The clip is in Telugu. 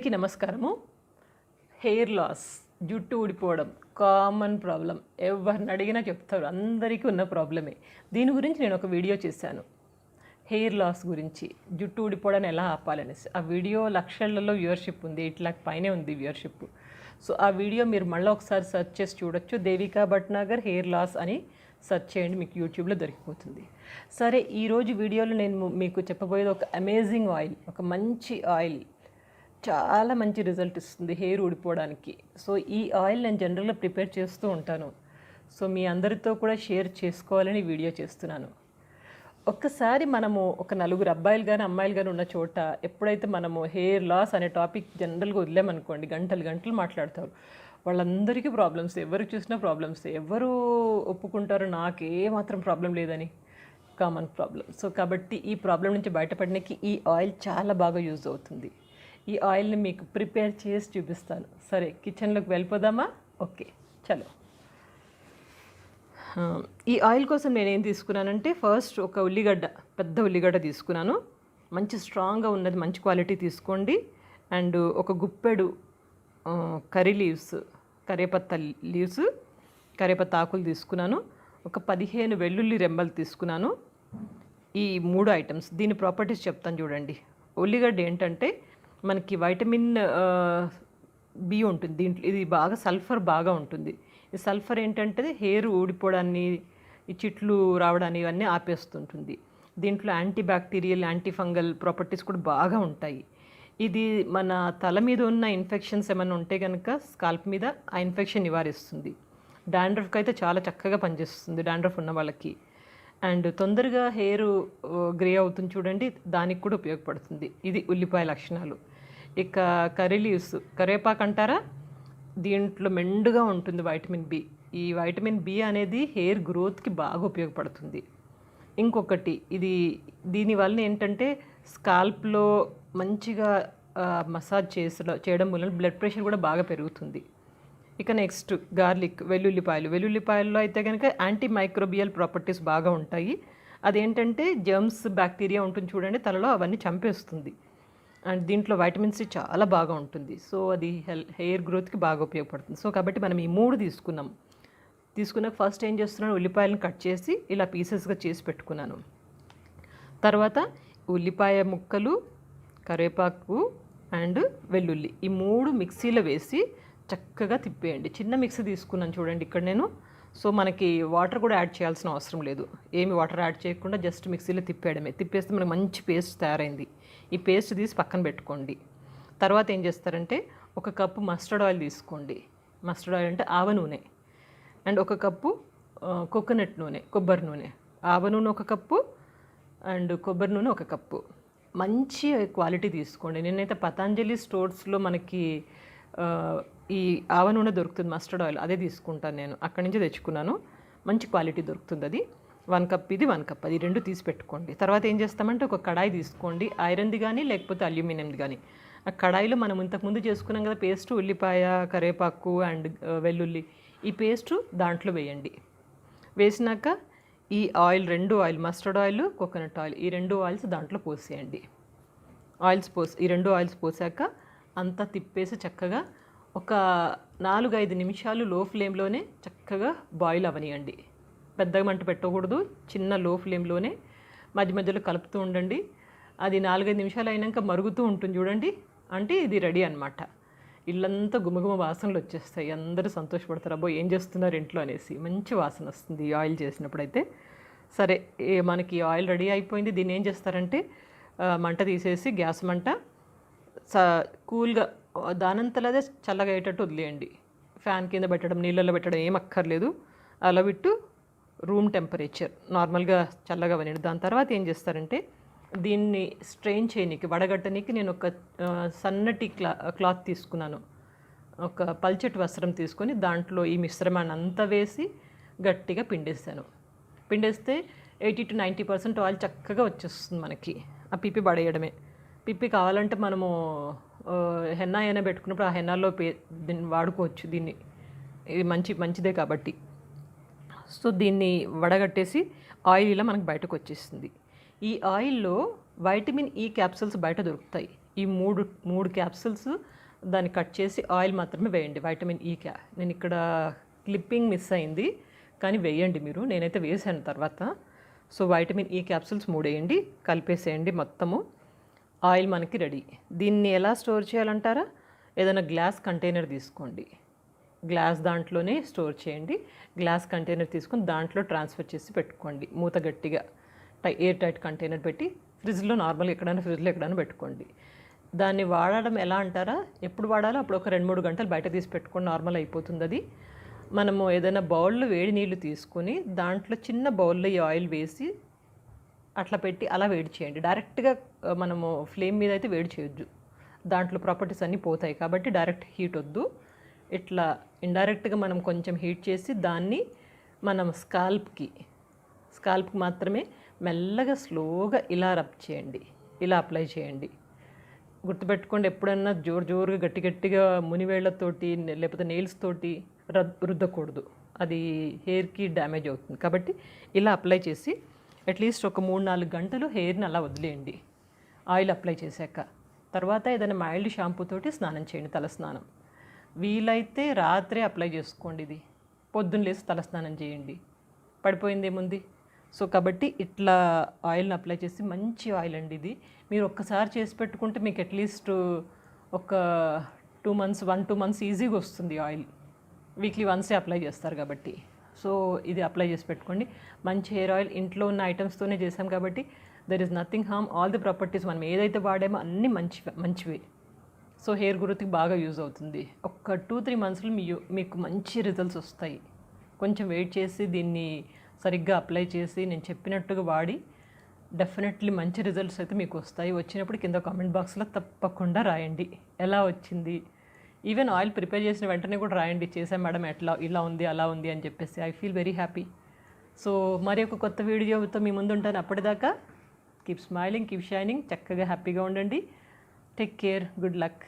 అందరికీ నమస్కారము. హెయిర్ లాస్, జుట్టు ఊడిపోవడం కామన్ ప్రాబ్లం. ఎవరిని అడిగినా చెప్తారు, అందరికీ ఉన్న ప్రాబ్లమే. దీని గురించి నేను ఒక వీడియో చేశాను, హెయిర్ లాస్ గురించి, జుట్టు ఊడిపోవడాన్ని ఎలా ఆపాలనేసి. ఆ వీడియో లక్షలలో వ్యూవర్షిప్ ఉంది, 8 లక్ష పైనే ఉంది వ్యూవర్షిప్. సో ఆ వీడియో మీరు మళ్ళీ ఒకసారి సెర్చ్ చేసి చూడొచ్చు. దేవికా భట్నాగర్ హెయిర్ లాస్ అని సెర్చ్ చేయండి, మీకు యూట్యూబ్లో దొరికిపోతుంది. సరే, ఈరోజు వీడియోలో నేను మీకు చెప్పబోయేది ఒక అమేజింగ్ ఆయిల్, ఒక మంచి ఆయిల్, చాలా మంచి రిజల్ట్ ఇస్తుంది హెయిర్ ఊడిపోవడానికి. సో ఈ ఆయిల్ నేను జనరల్గా ప్రిపేర్ చేస్తూ ఉంటాను. సో మీ అందరితో కూడా షేర్ చేసుకోవాలని వీడియో చేస్తున్నాను. ఒక్కసారి మనము ఒక నలుగురు అబ్బాయిలు కానీ అమ్మాయిలు కానీ ఉన్న చోట ఎప్పుడైతే మనము హెయిర్ లాస్ అనే టాపిక్ జనరల్గా వదిలేమనుకోండి, గంటలు గంటలు మాట్లాడతారు. వాళ్ళందరికీ ప్రాబ్లమ్స్, ఎవరు చూసినా ప్రాబ్లమ్స్. ఎవరు ఒప్పుకుంటారు నాకే మాత్రం ప్రాబ్లం లేదని? Common problem. సో కాబట్టి ఈ ప్రాబ్లం నుంచి బయటపడడానికి ఈ ఆయిల్ చాలా బాగా యూజ్ అవుతుంది. ఈ ఆయిల్ని మీకు ప్రిపేర్ చేసి చూపిస్తాను. సరే, కిచెన్లోకి వెళ్ళిపోదామా? ఓకే, చలో. ఈ ఆయిల్ కోసం నేనేం తీసుకున్నానంటే, ఫస్ట్ ఒక ఉల్లిగడ్డ, పెద్ద ఉల్లిగడ్డ తీసుకున్నాను. మంచి స్ట్రాంగ్గా ఉన్నది, మంచి క్వాలిటీ తీసుకోండి. అండ్ ఒక గుప్పెడు కర్రీ లీవ్స్, కరేపత్తా లీవ్స్, కరేపత్తా ఆకులు తీసుకున్నాను. ఒక 15 వెల్లుల్లి రెమ్మలు తీసుకున్నాను. ఈ 3 ఐటమ్స్, దీని ప్రాపర్టీస్ చెప్తాను చూడండి. ఉల్లిగడ్డ ఏంటంటే మనకి వైటమిన్ బి ఉంటుంది దీంట్లో. ఇది బాగా సల్ఫర్ బాగా ఉంటుంది. ఈ సల్ఫర్ ఏంటంటే హెయిర్ ఊడిపోవడాన్ని, ఈ చిట్లు రావడాన్ని ఇవన్నీ ఆపేస్తుంటుంది. దీంట్లో anti bacterial, anti fungal properties కూడా బాగా ఉంటాయి. ఇది మన తల మీద ఉన్న ఇన్ఫెక్షన్స్ ఏమైనా ఉంటే కనుక స్కాల్ప్ మీద ఆ ఇన్ఫెక్షన్ నివారిస్తుంది. డాండ్రఫ్కి అయితే చాలా చక్కగా పనిచేస్తుంది, డాండ్రఫ్ ఉన్న వాళ్ళకి. అండ్ తొందరగా హెయిర్ గ్రే అవుతుంది చూడండి, దానికి కూడా ఉపయోగపడుతుంది. ఇది ఉల్లిపాయ లక్షణాలు. ఇక కర్రీ లీవ్స్, కరివేపాకు అంటారా, దీంట్లో మెండుగా ఉంటుంది వైటమిన్ బి. ఈ వైటమిన్ బి అనేది హెయిర్ గ్రోత్కి బాగా ఉపయోగపడుతుంది. ఇంకొకటి, ఇది దీనివల్ల ఏంటంటే స్కాల్ప్లో మంచిగా మసాజ్ చేయడం వలన బ్లడ్ ప్రెషర్ కూడా బాగా పెరుగుతుంది. ఇక నెక్స్ట్ గార్లిక్, వెల్లుల్లిపాయలు. వెల్లుల్లిపాయల్లో అయితే కనుక యాంటీ మైక్రోబియల్ ప్రాపర్టీస్ బాగా ఉంటాయి. అదేంటంటే జర్మ్స్, బ్యాక్టీరియా ఉంటుంది చూడండి తలలో, అవన్నీ చంపేస్తుంది. అండ్ దీంట్లో వైటమిన్ సి చాలా బాగా ఉంటుంది. సో అది హెయిర్ గ్రోత్కి బాగా ఉపయోగపడుతుంది. సో కాబట్టి మనం ఈ 3 తీసుకున్నాక ఫస్ట్ ఏం చేస్తున్నాను, ఉల్లిపాయలను కట్ చేసి ఇలా పీసెస్గా చేసి పెట్టుకున్నాను. తర్వాత ఉల్లిపాయ ముక్కలు, కరివేపాకు అండ్ వెల్లుల్లి, ఈ 3 మిక్సీలో వేసి చక్కగా తిప్పేయండి. చిన్న మిక్సీ తీసుకున్నాను చూడండి ఇక్కడ నేను. సో మనకి వాటర్ కూడా యాడ్ చేయాల్సిన అవసరం లేదు, ఏమి వాటర్ యాడ్ చేయకుండా జస్ట్ మిక్సీలో తిప్పేయడమే. తిప్పేస్తే మనకు మంచి పేస్ట్ తయారైంది. ఈ పేస్ట్ తీసి పక్కన పెట్టుకోండి. తర్వాత ఏం చేస్తారంటే, ఒక కప్పు మస్టర్డ్ ఆయిల్ తీసుకోండి. మస్టర్డ్ ఆయిల్ అంటే ఆవ నూనె. అండ్ ఒక కప్పు కోకోనట్ నూనె, కొబ్బరి నూనె. ఆవ నూనె 1 కప్పు అండ్ కొబ్బరి నూనె 1 కప్పు. మంచి క్వాలిటీ తీసుకోండి. నేనైతే పతంజలి స్టోర్స్లో మనకి ఈ ఆవ నూనె దొరుకుతుంది, మస్టర్డ్ ఆయిల్, అదే తీసుకుంటాను నేను. అక్కడి నుంచి తెచ్చుకున్నాను, మంచి క్వాలిటీ దొరుకుతుంది. అది 1 కప్, ఇది 1 కప్, అది 2 తీసి పెట్టుకోండి. తర్వాత ఏం చేస్తామంటే, ఒక కడాయి తీసుకోండి, ఐరన్ది కానీ లేకపోతే అల్యూమినియంది కానీ. ఆ కడాయిలో మనం ఇంతకుముందు చేసుకున్నాం కదా పేస్ట్, ఉల్లిపాయ, కరివేపాకు అండ్ వెల్లుల్లి, ఈ పేస్ట్ దాంట్లో వేయండి. వేసినాక ఈ oil, 2 oil, mustard oil, coconut oil, ఈ 2 ఆయిల్స్ దాంట్లో పోసేయండి. ఈ 2 ఆయిల్స్ పోసాక అంతా తిప్పేసి చక్కగా ఒక 4-5 నిమిషాలు లో ఫ్లేమ్లోనే చక్కగా బాయిల్ అవనియండి. పెద్దగా మంట పెట్టకూడదు, చిన్న లో ఫ్లేమ్లోనే మధ్య మధ్యలో కలుపుతూ ఉండండి. అది 4-5 నిమిషాలు అయినాక మరుగుతూ ఉంటుంది చూడండి, అంటే ఇది రెడీ అనమాట. ఇల్లంతా గుమగుమ వాసనలు వచ్చేస్తాయి, అందరూ సంతోషపడతారు, అబ్బో ఏం చేస్తున్నారు ఇంట్లో అనేసి. మంచి వాసన వస్తుంది ఈ ఆయిల్ చేసినప్పుడైతే. సరే, మనకి ఆయిల్ రెడీ అయిపోయింది. దీన్ని ఏం చేస్తారంటే, మంట తీసేసి గ్యాస్ మంట కూల్గా, దానంతలదే చల్లగా అయ్యేటట్టు వదిలేయండి. ఫ్యాన్ కింద పెట్టడం, నీళ్ళల్లో పెట్టడం ఏం అక్కర్లేదు. అలా విట్టు రూమ్ టెంపరేచర్ నార్మల్గా చల్లగా వనండి. దాని తర్వాత ఏం చేస్తారంటే, దీన్ని స్ట్రెయిన్ చేయనీకి, వడగట్టనీకి నేను ఒక సన్నటి క్లాత్ తీసుకున్నాను. ఒక పల్చటి వస్త్రం తీసుకొని దాంట్లో ఈ మిశ్రమాన్ని అంతా వేసి గట్టిగా పిండేస్తాను. పిండేస్తే 80 to 90% ఆయిల్ చక్కగా వచ్చేస్తుంది మనకి. ఆ పిప్పి పడేయడమే. పిప్పి కావాలంటే మనము హెన్నా అయినా పెట్టుకున్నప్పుడు ఆ హెన్నాలో దీన్ని వాడుకోవచ్చు. దీన్ని, ఇది మంచిదే కాబట్టి. సో దీన్ని వడగట్టేసి ఆయిల్ ఇలా మనకు బయటకు వచ్చేస్తుంది. ఈ ఆయిల్లో వైటమిన్ ఈ క్యాప్సూల్స్ బయట దొరుకుతాయి. ఈ మూడు క్యాప్సూల్స్ దాన్ని కట్ చేసి ఆయిల్ మాత్రమే వేయండి. వైటమిన్ ఈ నేను ఇక్కడ క్లిప్పింగ్ మిస్ అయింది, కానీ వేయండి మీరు. నేనైతే వేసాను తర్వాత. సో వైటమిన్ ఈ క్యాప్సూల్స్ 3 వేయండి, కలిపేసేయండి మొత్తము. ఆయిల్ మనకి రెడీ. దీన్ని ఎలా స్టోర్ చేయాలంటారా? ఏదైనా గ్లాస్ కంటైనర్ తీసుకోండి, గ్లాస్ దాంట్లోనే స్టోర్ చేయండి. గ్లాస్ కంటైనర్ తీసుకొని దాంట్లో ట్రాన్స్ఫర్ చేసి పెట్టుకోండి. మూత గట్టిగా ఎయిర్ టైట్ కంటైనర్ పెట్టి ఫ్రిడ్జ్లో నార్మల్గా ఎక్కడైనా పెట్టుకోండి. దాన్ని వాడడం ఎలా అంటారా? ఎప్పుడు వాడాలో అప్పుడు ఒక 2-3 గంటలు బయట తీసి పెట్టుకొని నార్మల్ అయిపోతుంది అది. మనము ఏదైనా బౌల్లో వేడి నీళ్ళు తీసుకొని దాంట్లో చిన్న బౌల్లో ఈ ఆయిల్ వేసి అట్లా పెట్టి అలా వేడి చేయండి. డైరెక్ట్గా మనము ఫ్లేమ్ మీద అయితే వేడి చేయొద్దు, దాంట్లో ప్రాపర్టీస్ అన్నీ పోతాయి. కాబట్టి డైరెక్ట్ హీట్ వద్దు. ఇట్లా ఇండైరెక్ట్గా మనం కొంచెం హీట్ చేసి దాన్ని మనం స్కాల్ప్కి మాత్రమే మెల్లగా స్లోగా ఇలా రబ్ చేయండి, ఇలా అప్లై చేయండి. గుర్తుపెట్టుకోండి, ఎప్పుడన్నా జోరుగా గట్టిగా మునివేళ్లతోటి లేకపోతే నెయిల్స్ తోటి రుద్దకూడదు, అది హెయిర్కి డ్యామేజ్ అవుతుంది. కాబట్టి ఇలా అప్లై చేసి అట్లీస్ట్ ఒక 3-4 గంటలు హెయిర్ని అలా వదిలేయండి ఆయిల్ అప్లై చేశాక. తర్వాత ఏదైనా మైల్డ్ షాంపూ తోటి స్నానం చేయండి, తలస్నానం. వీలైతే రాత్రే అప్లై చేసుకోండి, ఇది పొద్దున్న లేసి తలస్నానం చేయండి, పడిపోయిందేముంది. సో కాబట్టి ఇట్లా ఆయిల్ని అప్లై చేసి, మంచి ఆయిల్ అండి ఇది. మీరు ఒక్కసారి చేసి పెట్టుకుంటే మీకు అట్లీస్ట్ ఒక 1-2 మంత్స్ ఈజీగా వస్తుంది ఆయిల్. వీక్లీ వన్సే అప్లై చేస్తారు కాబట్టి. సో ఇది అప్లై చేసి పెట్టుకోండి. మంచి హెయిర్ ఆయిల్ ఇంట్లో ఉన్న ఐటమ్స్తోనే చేసాం కాబట్టి there is nothing harm. All the properties మనం ఏదైతే వాడామో అన్నీ మంచివే. సో హెయిర్ గ్రోత్కి బాగా యూజ్ అవుతుంది. ఒక 2-3 మంత్స్లో మీకు మంచి రిజల్ట్స్ వస్తాయి. కొంచెం వెయిట్ చేసి దీన్ని సరిగ్గా అప్లై చేసి నేను చెప్పినట్టుగా వాడి డెఫినెట్లీ మంచి రిజల్ట్స్ అయితే మీకు వస్తాయి. వచ్చినప్పుడు కింద కామెంట్ బాక్స్లో తప్పకుండా రాయండి ఎలా వచ్చింది. ఈవెన్ ఆయిల్ ప్రిపేర్ చేసిన వెంటనే కూడా రాయండి, చేసాం మేడం, ఎట్లా ఇలా ఉంది అలా ఉంది అని చెప్పేసి. I feel very happy. So మరి ఒక కొత్త వీడియోతో మీ ముందు ఉంటాను. అప్పటిదాకా కీప్ స్మైలింగ్, కీప్ షైనింగ్, చక్కగా హ్యాపీగా ఉండండి. Take care, good luck.